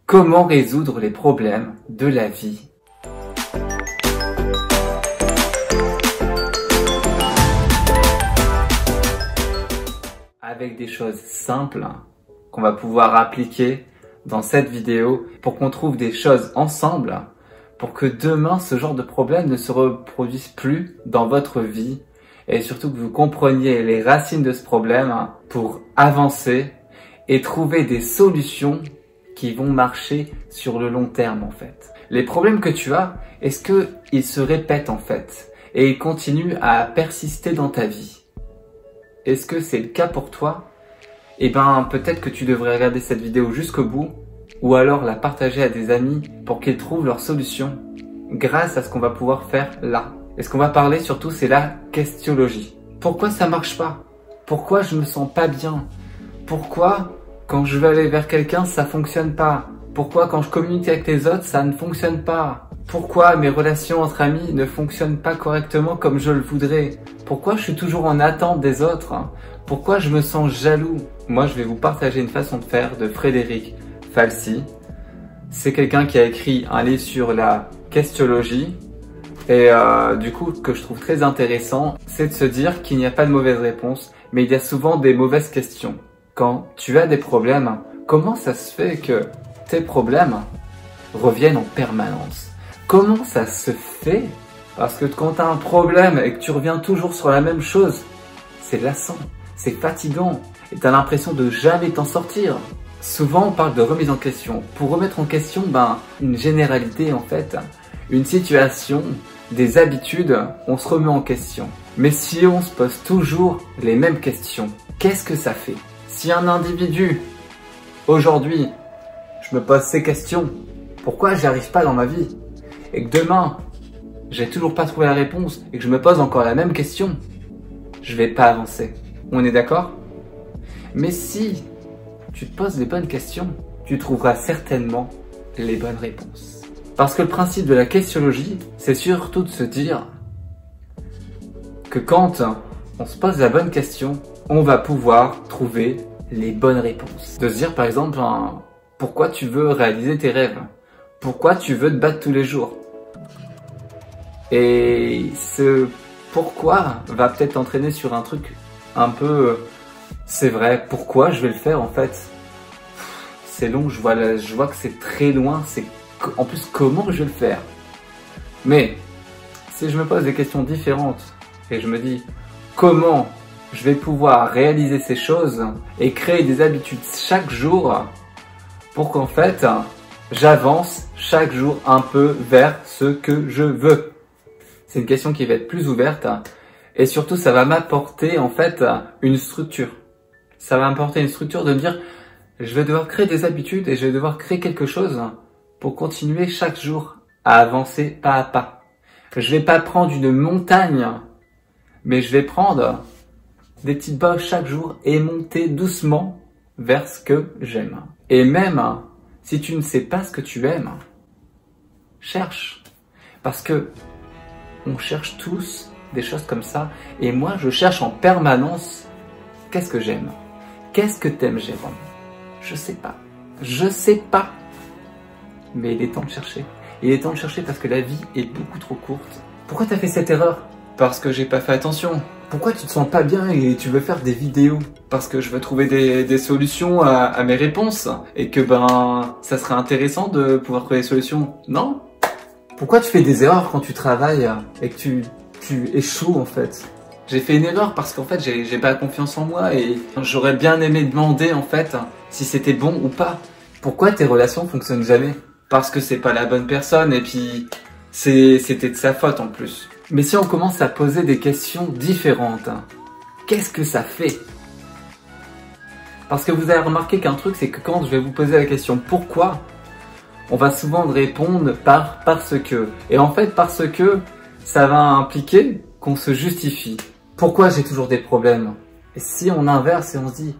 Comment résoudre les problèmes de la vie? Avec des choses simples qu'on va pouvoir appliquer dans cette vidéo pour qu'on trouve des choses ensemble pour que demain ce genre de problème ne se reproduise plus dans votre vie et surtout que vous compreniez les racines de ce problème pour avancer et trouver des solutions qui vont marcher sur le long terme en fait. Les problèmes que tu as, est-ce qu'ils se répètent en fait et ils continuent à persister dans ta vie? Est-ce que c'est le cas pour toi? Eh ben peut-être que tu devrais regarder cette vidéo jusqu'au bout ou alors la partager à des amis pour qu'ils trouvent leur solution grâce à ce qu'on va pouvoir faire là. Et ce qu'on va parler surtout c'est la questiologie. Pourquoi ça marche pas? Pourquoi je me sens pas bien? Pourquoi quand je veux aller vers quelqu'un, ça fonctionne pas? Pourquoi quand je communique avec les autres, ça ne fonctionne pas? Pourquoi mes relations entre amis ne fonctionnent pas correctement comme je le voudrais? Pourquoi je suis toujours en attente des autres? Pourquoi je me sens jaloux? Moi, je vais vous partager une façon de faire de Frédéric Falsi. C'est quelqu'un qui a écrit un livre sur la questiologie. Et du coup, ce que je trouve très intéressant, c'est de se dire qu'il n'y a pas de mauvaise réponse, mais il y a souvent des mauvaises questions. Quand tu as des problèmes, comment ça se fait que tes problèmes reviennent en permanence? Comment ça se fait? Parce que quand tu as un problème et que tu reviens toujours sur la même chose, c'est lassant, c'est fatigant et tu as l'impression de jamais t'en sortir. Souvent, on parle de remise en question. Pour remettre en question, une généralité en fait, une situation, des habitudes, on se remet en question. Mais si on se pose toujours les mêmes questions, qu'est-ce que ça fait? Si un individu, aujourd'hui, je me pose ces questions, pourquoi j'y arrive pas dans ma vie? Et que demain, j'ai toujours pas trouvé la réponse et que je me pose encore la même question, je vais pas avancer. On est d'accord? Mais si tu te poses les bonnes questions, tu trouveras certainement les bonnes réponses. Parce que le principe de la questiologie, c'est surtout de se dire que quand on se pose la bonne question, on va pouvoir trouver les bonnes réponses. De se dire par exemple, pourquoi tu veux réaliser tes rêves? Pourquoi tu veux te battre tous les jours? Et ce pourquoi va peut-être t'entraîner sur un truc un peu, c'est vrai, pourquoi je vais le faire en fait? C'est long, je vois que c'est très loin, en plus comment je vais le faire? Mais si je me pose des questions différentes et je me dis comment je vais pouvoir réaliser ces choses et créer des habitudes chaque jour pour qu'en fait, j'avance chaque jour un peu vers ce que je veux. C'est une question qui va être plus ouverte et surtout ça va m'apporter en fait une structure. Ça va m'apporter une structure de me dire je vais devoir créer des habitudes et je vais devoir créer quelque chose pour continuer chaque jour à avancer pas à pas. Je vais pas prendre une montagne, mais je vais prendre des petites bosses chaque jour et monter doucement vers ce que j'aime. Et même si tu ne sais pas ce que tu aimes, cherche. Parce que on cherche tous des choses comme ça. Et moi, je cherche en permanence qu'est-ce que j'aime. Qu'est-ce que t'aimes, Jérôme? Je sais pas. Je sais pas. Mais il est temps de chercher. Il est temps de chercher parce que la vie est beaucoup trop courte. Pourquoi t'as fait cette erreur? Parce que j'ai pas fait attention. Pourquoi tu te sens pas bien et tu veux faire des vidéos? Parce que je veux trouver des solutions à mes réponses et que ça serait intéressant de pouvoir trouver des solutions. Non? Pourquoi tu fais des erreurs quand tu travailles et que tu échoues en fait? J'ai fait une erreur parce qu'en fait j'ai pas confiance en moi et j'aurais bien aimé demander en fait si c'était bon ou pas. Pourquoi tes relations fonctionnent jamais? Parce que c'est pas la bonne personne et puis c'était de sa faute en plus. Mais si on commence à poser des questions différentes, qu'est-ce que ça fait? Parce que vous avez remarqué qu'un truc, c'est que quand je vais vous poser la question pourquoi, on va souvent répondre par parce que. Et en fait, parce que ça va impliquer qu'on se justifie. Pourquoi j'ai toujours des problèmes? Et si on inverse et on se dit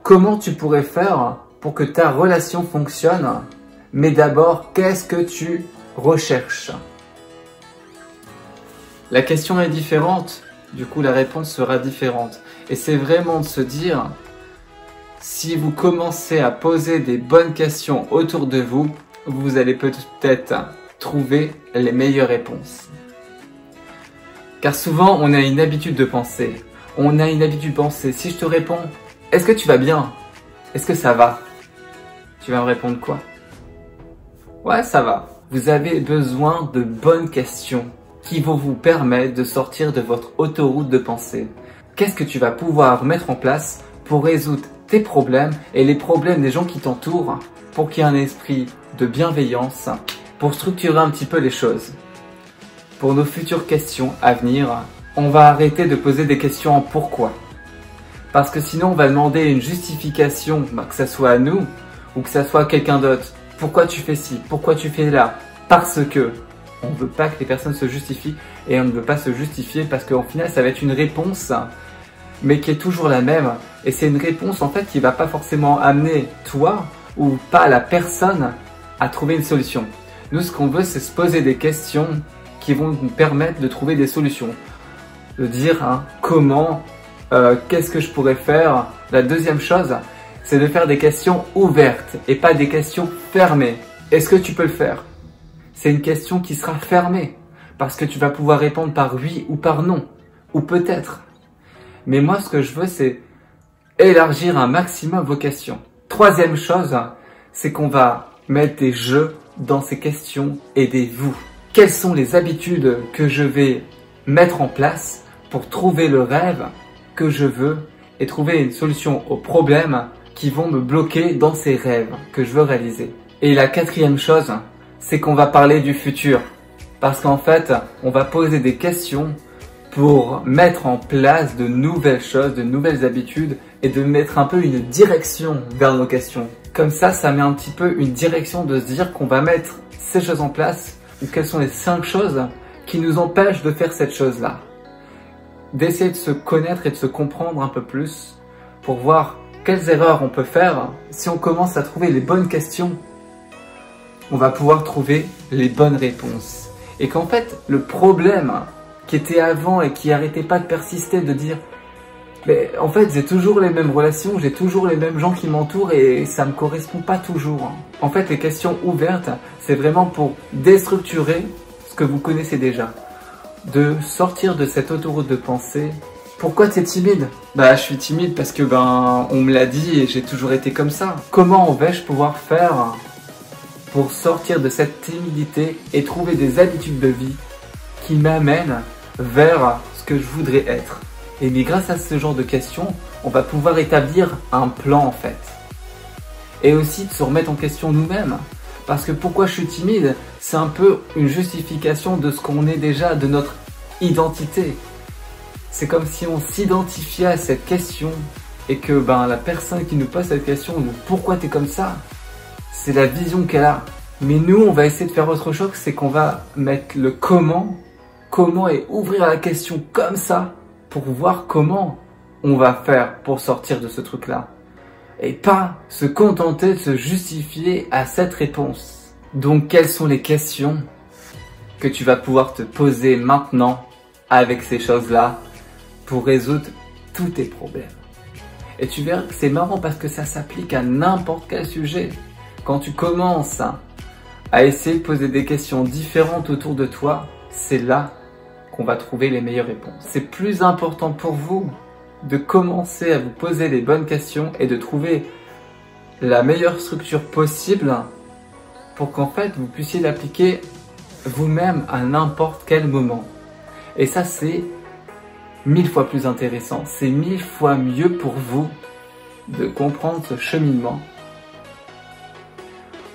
comment tu pourrais faire pour que ta relation fonctionne, mais d'abord, qu'est-ce que tu recherches? La question est différente, du coup la réponse sera différente. Et c'est vraiment de se dire si vous commencez à poser des bonnes questions autour de vous, vous allez peut-être trouver les meilleures réponses. Car souvent, on a une habitude de penser. On a une habitude de penser. Si je te réponds, est-ce que tu vas bien? Est-ce que ça va? Tu vas me répondre quoi? Ouais, ça va. Vous avez besoin de bonnes questions qui vont vous permettre de sortir de votre autoroute de pensée. Qu'est-ce que tu vas pouvoir mettre en place pour résoudre tes problèmes et les problèmes des gens qui t'entourent, pour qu'il y ait un esprit de bienveillance, pour structurer un petit peu les choses. Pour nos futures questions à venir, on va arrêter de poser des questions en pourquoi. Parce que sinon on va demander une justification, que ça soit à nous ou que ça soit à quelqu'un d'autre. Pourquoi tu fais ci? Pourquoi tu fais là? Parce que on ne veut pas que les personnes se justifient et on ne veut pas se justifier parce qu'au final ça va être une réponse mais qui est toujours la même. Et c'est une réponse en fait qui va pas forcément amener toi ou pas la personne à trouver une solution. Nous ce qu'on veut c'est se poser des questions qui vont nous permettre de trouver des solutions. De dire comment, qu'est-ce que je pourrais faire. La deuxième chose, c'est de faire des questions ouvertes et pas des questions fermées. Est-ce que tu peux le faire? C'est une question qui sera fermée parce que tu vas pouvoir répondre par oui ou par non, ou peut-être. Mais moi, ce que je veux, c'est élargir un maximum vos questions. Troisième chose, c'est qu'on va mettre des jeux dans ces questions. Aidez-vous. Quelles sont les habitudes que je vais mettre en place pour trouver le rêve que je veux et trouver une solution aux problèmes qui vont me bloquer dans ces rêves que je veux réaliser. Et la quatrième chose, c'est qu'on va parler du futur. Parce qu'en fait, on va poser des questions pour mettre en place de nouvelles choses, de nouvelles habitudes et de mettre un peu une direction vers nos questions. Comme ça met un petit peu une direction de se dire qu'on va mettre ces choses en place ou quelles sont les 5 choses qui nous empêchent de faire cette chose-là. D'essayer de se connaître et de se comprendre un peu plus pour voir quelles erreurs on peut faire. Si on commence à trouver les bonnes questions, on va pouvoir trouver les bonnes réponses. Et qu'en fait, le problème qui était avant et qui arrêtait pas de persister, de dire mais en fait j'ai toujours les mêmes relations, j'ai toujours les mêmes gens qui m'entourent et ça me correspond pas toujours. En fait les questions ouvertes, c'est vraiment pour déstructurer ce que vous connaissez déjà. De sortir de cette autoroute de pensée. Pourquoi tu es timide? Je suis timide parce que on me l'a dit et j'ai toujours été comme ça. Comment vais-je pouvoir faire pour sortir de cette timidité et trouver des habitudes de vie qui m'amènent vers ce que je voudrais être? Et bien grâce à ce genre de questions, on va pouvoir établir un plan en fait. Et aussi de se remettre en question nous-mêmes. Parce que pourquoi je suis timide, c'est un peu une justification de ce qu'on est déjà, de notre identité. C'est comme si on s'identifiait à cette question et que la personne qui nous pose cette question, pourquoi t'es comme ça, c'est la vision qu'elle a. Mais nous, on va essayer de faire autre chose, c'est qu'on va mettre le comment et ouvrir la question comme ça pour voir comment on va faire pour sortir de ce truc-là. Et pas se contenter de se justifier à cette réponse. Donc, quelles sont les questions que tu vas pouvoir te poser maintenant avec ces choses-là pour résoudre tous tes problèmes? Et tu verras que c'est marrant parce que ça s'applique à n'importe quel sujet. Quand tu commences à essayer de poser des questions différentes autour de toi, c'est là qu'on va trouver les meilleures réponses. C'est plus important pour vous de commencer à vous poser les bonnes questions et de trouver la meilleure structure possible pour qu'en fait vous puissiez l'appliquer vous-même à n'importe quel moment. Et ça c'est 1000 fois plus intéressant, c'est 1000 fois mieux pour vous de comprendre ce cheminement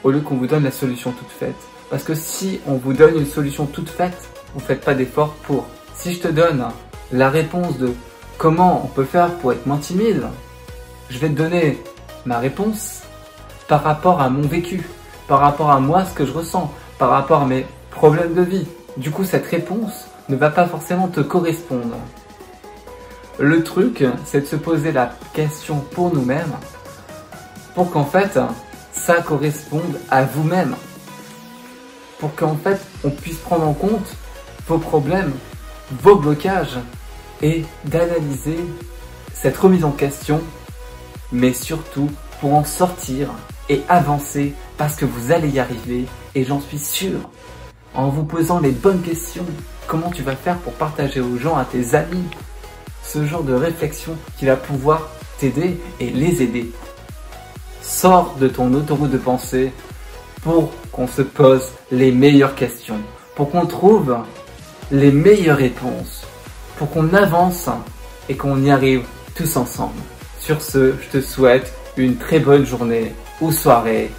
au lieu qu'on vous donne la solution toute faite. Parce que si on vous donne une solution toute faite, vous ne faites pas d'effort pour. Si je te donne la réponse de comment on peut faire pour être moins timide, je vais te donner ma réponse par rapport à mon vécu, par rapport à moi, ce que je ressens, par rapport à mes problèmes de vie. Du coup, cette réponse ne va pas forcément te correspondre. Le truc, c'est de se poser la question pour nous-mêmes, pour qu'en fait, ça corresponde à vous-même. Pour qu'en fait, on puisse prendre en compte vos problèmes, vos blocages et d'analyser cette remise en question mais surtout pour en sortir et avancer parce que vous allez y arriver et j'en suis sûr. En vous posant les bonnes questions, comment tu vas faire pour partager aux gens, à tes amis, ce genre de réflexion qui va pouvoir t'aider et les aider. Sors de ton autoroute de pensée pour qu'on se pose les meilleures questions, pour qu'on trouve les meilleures réponses, pour qu'on avance et qu'on y arrive tous ensemble. Sur ce, je te souhaite une très bonne journée ou soirée